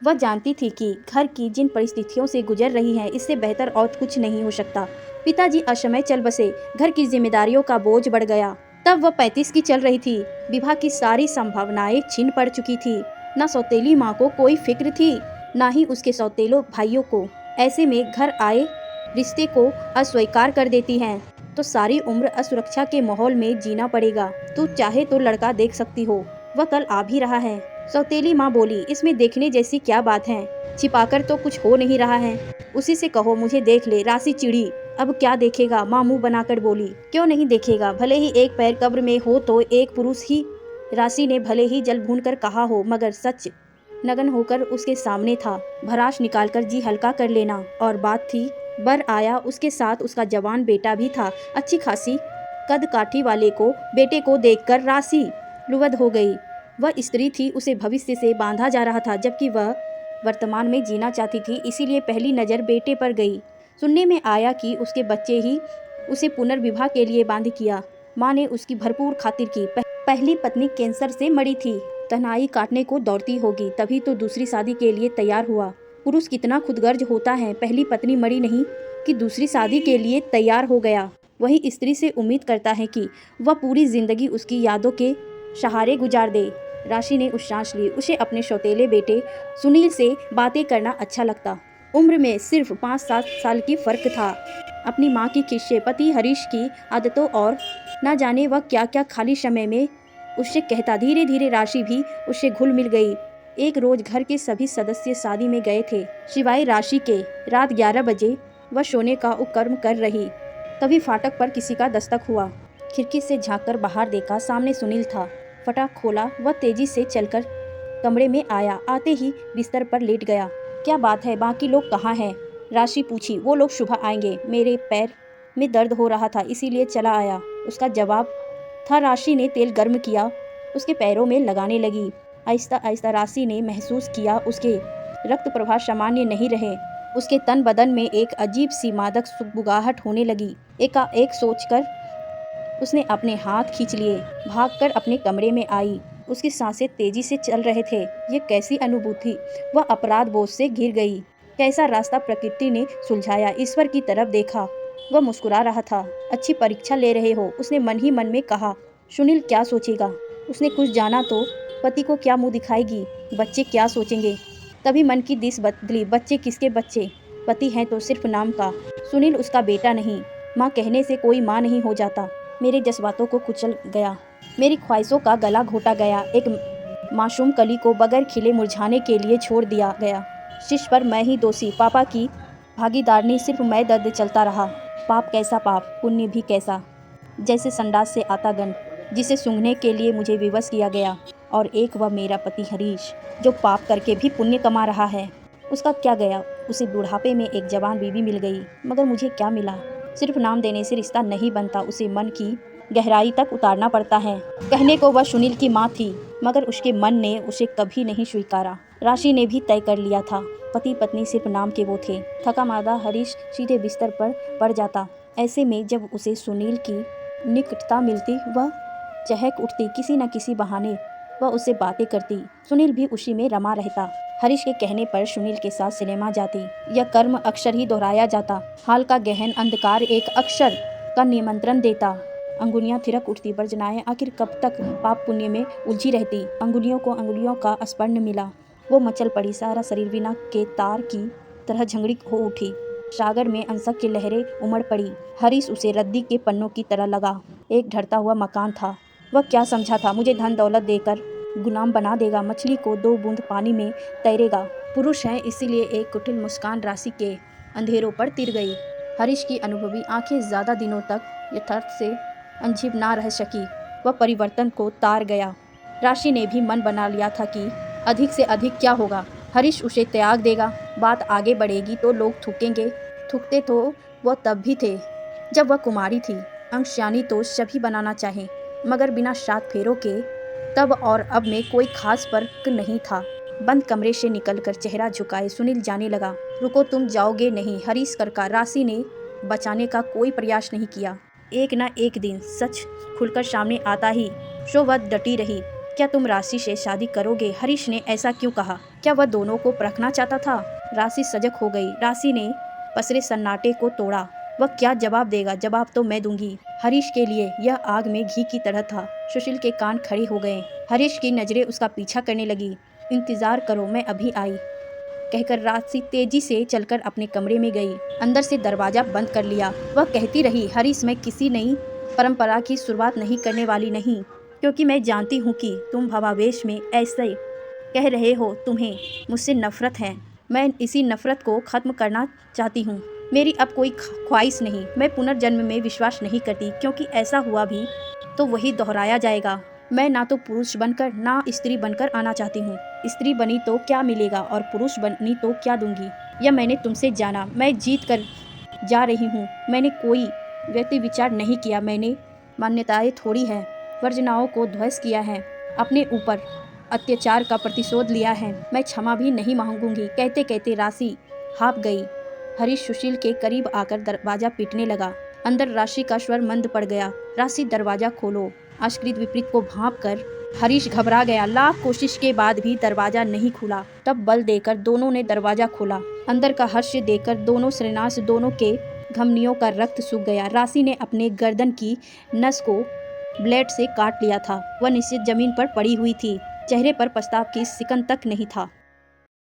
वह जानती थी कि घर की जिन परिस्थितियों से गुजर रही है इससे बेहतर और कुछ नहीं हो सकता। पिताजी असमय चल बसे, घर की जिम्मेदारियों का बोझ बढ़ गया। तब वह 35 की चल रही थी। विवाह की सारी संभावनाएं छीन पड़ चुकी थी। न सौतेली माँ को कोई फिक्र थी, न ही उसके सौतेलो भाइयों को। ऐसे में घर आए रिश्ते को अस्वीकार कर देती हैं तो सारी उम्र असुरक्षा के माहौल में जीना पड़ेगा। तू चाहे तो लड़का देख सकती हो, वह कल आ भी रहा है। सौतेली माँ बोली, इसमें देखने जैसी क्या बात है, छिपाकर तो कुछ हो नहीं रहा है। उसी से कहो मुझे देख ले। राशि चिढ़ी, अब क्या देखेगा? माँ मुंह बनाकर बोली, क्यों नहीं देखेगा, भले ही एक पैर कब्र में हो तो एक पुरुष ही। राशि ने भले ही जल भून कर कहा हो, मगर सच नग्न होकर उसके सामने था। भराश निकालकर जी हल्का कर लेना। और बात थी, बर आया, उसके साथ उसका जवान बेटा भी था। अच्छी खासी कद काठी वाले को बेटे को देखकर राशि लुब्ध हो गई। वह स्त्री थी, उसे भविष्य से बांधा जा रहा था, जबकि वह वर्तमान में जीना चाहती थी। इसीलिए पहली नज़र बेटे पर गई। सुनने में आया कि उसके बच्चे ही उसे पुनर्विवाह के लिए बांध किया। माँ ने उसकी भरपूर खातिर की। पहली पत्नी कैंसर से मरी थी, तन्हाई काटने को दौड़ती होगी, तभी तो दूसरी शादी के लिए तैयार हुआ। पुरुष कितना खुदगर्ज होता है, पहली पत्नी मरी नहीं कि दूसरी शादी के लिए तैयार हो गया। वही स्त्री से उम्मीद करता है कि वह पूरी जिंदगी उसकी यादों के सहारे गुजार दे। राशि ने उच्छ्वास ली। उसे अपने सौतेले बेटे सुनील से बातें करना अच्छा लगता। उम्र में सिर्फ 5-7 साल की फर्क था। अपनी माँ की खिस्से, पति हरीश की आदतों और न जाने वह क्या क्या खाली समय में उससे कहता। धीरे धीरे राशि भी उससे घुल मिल गई। एक रोज घर के सभी सदस्य शादी में गए थे, सिवाय राशि के। रात 11 बजे वह सोने का उपक्रम कर रही, तभी फाटक पर किसी का दस्तक हुआ। खिड़की से झांककर बाहर देखा, सामने सुनील था। फटाक खोला, वह तेजी से चलकर कमरे में आया। आते ही बिस्तर पर लेट गया। क्या बात है, बाकी लोग कहाँ हैं? राशि पूछी। वो लोग सुबह आएंगे, मेरे पैर में दर्द हो रहा था इसीलिए चला आया, उसका जवाब था। राशि ने तेल गर्म किया, उसके पैरों में लगाने लगी। आहिस्ता आहिस्ता राशि ने महसूस किया उसके रक्त प्रवाह सामान्य नहीं रहे। उसके तन बदन में एक अजीब सी मादक सुगबुगाहट होने लगी। एकाएक सोचकर उसने अपने हाथ खींच लिए, भागकर अपने कमरे में आई। उसकी सांसें तेजी से चल रहे थे। ये कैसी अनुभूति! वह अपराध बोझ से घिर गई। कैसा रास्ता प्रकृति ने सुलझाया। ईश्वर की तरफ देखा, वह मुस्कुरा रहा था। अच्छी परीक्षा ले रहे हो, उसने मन ही मन में कहा। सुनील क्या सोचेगा? उसने कुछ जाना तो पति को क्या मुंह दिखाएगी? बच्चे क्या सोचेंगे? तभी मन की दिश बदली। बच्चे किसके बच्चे? पति हैं तो सिर्फ नाम का। सुनील उसका बेटा नहीं। माँ कहने से कोई माँ नहीं हो जाता। मेरे जज्बातों को कुचल गया, मेरी ख्वाहिशों का गला घोटा गया। एक मासूम कली को बगैर खिले मुरझाने के लिए छोड़ दिया गया। शीश पर मैं ही दोषी, पापा की भागीदारी, सिर्फ मैं दर्द चलता रहा। पाप कैसा पाप, पुण्य भी कैसा। जैसे संडास से आता गंध, जिसे सूंघने के लिए मुझे विवश किया गया। और एक वह मेरा पति हरीश, जो पाप करके भी पुण्य कमा रहा है। उसका क्या गया? उसे बुढ़ापे में एक जवान बीवी मिल गई, मगर मुझे क्या मिला? सिर्फ नाम देने से रिश्ता नहीं बनता, उसे मन की गहराई तक उतारना पड़ता है। कहने को वह सुनील की माँ थी, मगर उसके मन ने उसे कभी नहीं स्वीकारा। राशि ने भी तय कर लिया था, पति पत्नी सिर्फ नाम के वो थे। थका मादा हरीश सीधे बिस्तर पर पड़ जाता। ऐसे में जब उसे सुनील की निकटता मिलती, वह चहक उठती। किसी न किसी बहाने वह उससे बातें करती। सुनील भी उसी में रमा रहता। हरीश के कहने पर सुनील के साथ सिनेमा जाती। यह कर्म अक्सर ही दोहराया जाता। हाल का गहन अंधकार एक अक्षर का निमंत्रण देता। अंगुलियां थिरक उठती। वर्जनाएं आखिर कब तक पाप पुण्य में उलझी रहती। अंगुलियों को अंगुलियों का स्पर्श मिला। वो मचल पड़ी, सारा शरीर वीणा के तार की तरह झंगड़ी हो उठी। सागर में अंशक की लहरें उमड़ पड़ी। हरीश उसे रद्दी के पन्नों की तरह लगा। एक ढलता हुआ मकान था। वह क्या समझा था, मुझे धन दौलत देकर गुलाम बना देगा, मछली को 2 बूंद पानी में तैरेगा। पुरुष है इसीलिए। एक कुटिल मुस्कान राशि के अंधेरों पर तिर गई। हरीश की अनुभवी आंखें ज्यादा दिनों तक यथार्थ से अनझिप ना रह सकी। वह परिवर्तन को तार गया। राशि ने भी मन बना लिया था कि अधिक से अधिक क्या होगा, हरीश उसे त्याग देगा। बात आगे बढ़ेगी तो लोग थूकेंगे। थूकते तो वह तब भी थे जब वह कुमारी थी। अंशयानी तो सभी बनाना चाहे, मगर बिना 7 फेरों के। तब और अब में कोई खास फर्क नहीं था। बंद कमरे से निकलकर चेहरा झुकाए सुनील जाने लगा। रुको, तुम जाओगे नहीं, हरीश करका। राशि ने बचाने का कोई प्रयास नहीं किया। एक न एक दिन सच खुलकर सामने आता ही। सो वह डटी रही। क्या तुम राशि से शादी करोगे? हरीश ने ऐसा क्यों कहा? क्या वह दोनों को परखना चाहता था? राशि सजग हो गई। राशि ने पसरे सन्नाटे को तोड़ा। वह क्या जवाब देगा? जवाब तो मैं दूंगी। हरीश के लिए यह आग में घी की तरह था। सुशील के कान खड़े हो गए। हरीश की नजरें उसका पीछा करने लगी। इंतजार करो, मैं अभी आई, कहकर राशि तेजी से चलकर अपने कमरे में गई। अंदर से दरवाजा बंद कर लिया। वह कहती रही, हरीश, मैं किसी नई परंपरा की शुरुआत नहीं करने वाली नहीं, क्योंकि मैं जानती हूँ कि तुम भावावेश में ऐसे कह रहे हो, तुम्हें मुझसे नफरत है। मैं इसी नफरत को खत्म करना चाहती हूँ। मेरी अब कोई ख्वाहिश नहीं। मैं पुनर्जन्म में विश्वास नहीं करती, क्योंकि ऐसा हुआ भी तो वही दोहराया जाएगा। मैं ना तो पुरुष बनकर ना स्त्री बनकर आना चाहती हूँ। स्त्री बनी तो क्या मिलेगा और पुरुष बनी तो क्या दूंगी? यह मैंने तुमसे जाना। मैं जीत कर जा रही हूँ। मैंने कोई व्यक्ति विचार नहीं किया। मैंने मान्यताएं थोड़ी है, वर्जनाओं को ध्वस्त किया है, अपने ऊपर अत्याचार का प्रतिशोध लिया है। मैं क्षमा भी नहीं मांगूंगी। कहते कहते राशि हाँफ गई। हरीश सुशील के करीब आकर दरवाजा पीटने लगा। अंदर राशि का स्वर मंद पड़ गया। राशि, दरवाजा खोलो। आश्रित विपरीत को भांप कर हरीश घबरा गया। लाख कोशिश के बाद भी दरवाजा नहीं खुला। तब बल देकर दोनों ने दरवाजा खोला। अंदर का हर्ष देखकर दोनों श्रेणास, दोनों के धमनियों का रक्त सूख गया। राशि ने अपने गर्दन की नस को ब्लेड से काट लिया था। वह नीचे जमीन पर पड़ी हुई थी। चेहरे पर पछताव की सिकन तक नहीं था।